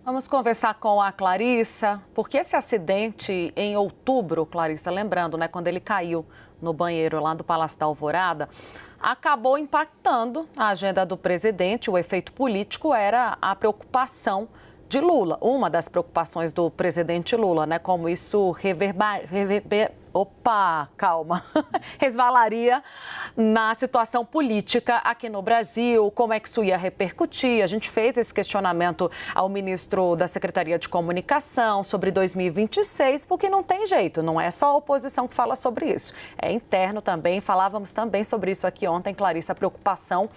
Vamos conversar com a Clarissa, porque esse acidente em outubro, Clarissa, lembrando, né, quando ele caiu no banheiro lá do Palácio da Alvorada, acabou impactando a agenda do presidente. O efeito político era a preocupação de Lula, uma das preocupações do presidente Lula, né, como isso resvalaria na situação política aqui no Brasil, como é que isso ia repercutir. A gente fez esse questionamento ao ministro da Secretaria de Comunicação sobre 2026, porque não tem jeito, não é só a oposição que fala sobre isso, é interno também. Falávamos também sobre isso aqui ontem, Clarissa, a preocupação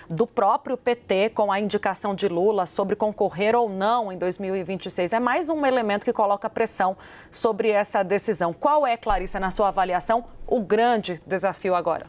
do próprio PT com a indicação de Lula sobre concorrer ou não em 2026. É mais um elemento que coloca pressão sobre essa decisão. Qual é, Clarissa, na sua avaliação, o grande desafio agora?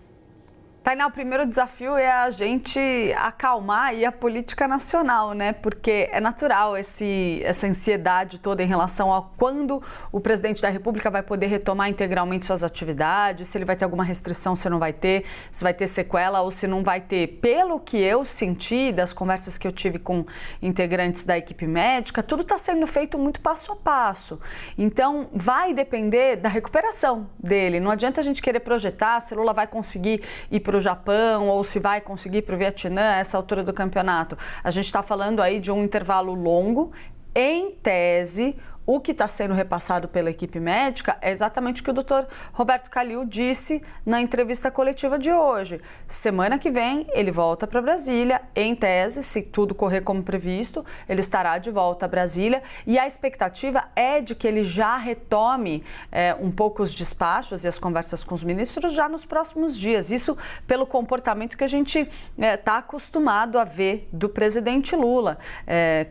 Tainá, o primeiro desafio é a gente acalmar aí a política nacional, né? Porque é natural essa ansiedade toda em relação a quando o presidente da República vai poder retomar integralmente suas atividades, se ele vai ter alguma restrição, se não vai ter, se vai ter sequela ou se não vai ter. Pelo que eu senti das conversas que eu tive com integrantes da equipe médica, tudo está sendo feito muito passo a passo. Então, vai depender da recuperação dele. Não adianta a gente querer projetar se Lula vai conseguir ir para o Japão ou se vai conseguir para o Vietnã a essa altura do campeonato. A gente está falando aí de um intervalo longo. Em tese, o que está sendo repassado pela equipe médica é exatamente o que o doutor Roberto Calil disse na entrevista coletiva de hoje. Semana que vem ele volta para Brasília, em tese, se tudo correr como previsto, ele estará de volta a Brasília e a expectativa é de que ele já retome um pouco os despachos e as conversas com os ministros já nos próximos dias. Isso pelo comportamento que a gente está acostumado a ver do presidente Lula.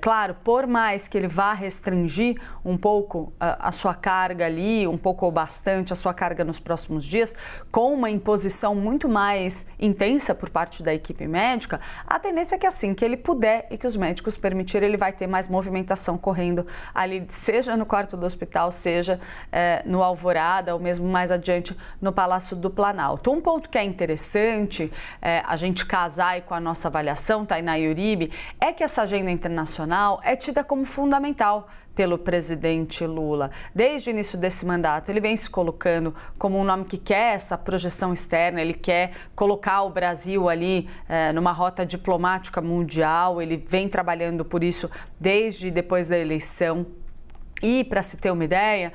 Claro, por mais que ele vá restringir um pouco a sua carga ali, um pouco ou bastante a sua carga nos próximos dias, com uma imposição muito mais intensa por parte da equipe médica, a tendência é que assim que ele puder e que os médicos permitirem, ele vai ter mais movimentação correndo ali, seja no quarto do hospital, seja no Alvorada ou mesmo mais adiante no Palácio do Planalto. Um ponto que é interessante a gente casar aí com a nossa avaliação, Tainá e Uribe, é que essa agenda internacional é tida como fundamental pelo presidente Lula. Desde o início desse mandato, ele vem se colocando como um nome que quer essa projeção externa, ele quer colocar o Brasil ali numa rota diplomática mundial, ele vem trabalhando por isso desde depois da eleição. E, para se ter uma ideia,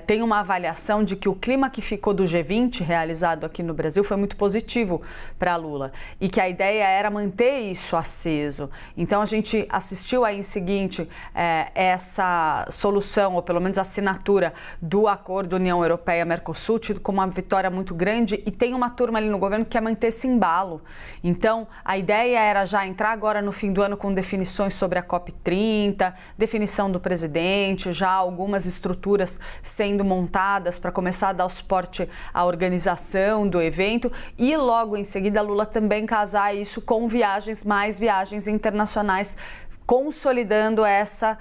tem uma avaliação de que o clima que ficou do G20 realizado aqui no Brasil foi muito positivo para Lula e que a ideia era manter isso aceso. Então, a gente assistiu aí em seguinte essa solução, ou pelo menos a assinatura do acordo União Europeia-Mercosul, tido como uma vitória muito grande, e tem uma turma ali no governo que quer manter esse embalo. Então, a ideia era já entrar agora no fim do ano com definições sobre a COP30, definição do presidente, já algumas estruturas sendo montadas para começar a dar o suporte à organização do evento e logo em seguida Lula também casar isso com mais viagens internacionais, consolidando essa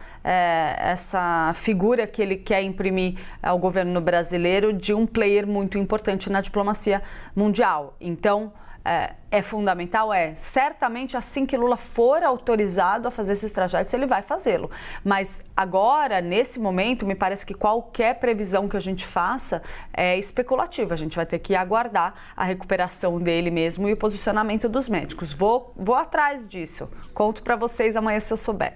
figura que ele quer imprimir ao governo brasileiro de um player muito importante na diplomacia mundial. Então, é fundamental? Certamente assim que Lula for autorizado a fazer esses trajetos, ele vai fazê-lo. Mas agora, nesse momento, me parece que qualquer previsão que a gente faça é especulativa. A gente vai ter que aguardar a recuperação dele mesmo e o posicionamento dos médicos. Vou atrás disso. Conto para vocês amanhã se eu souber.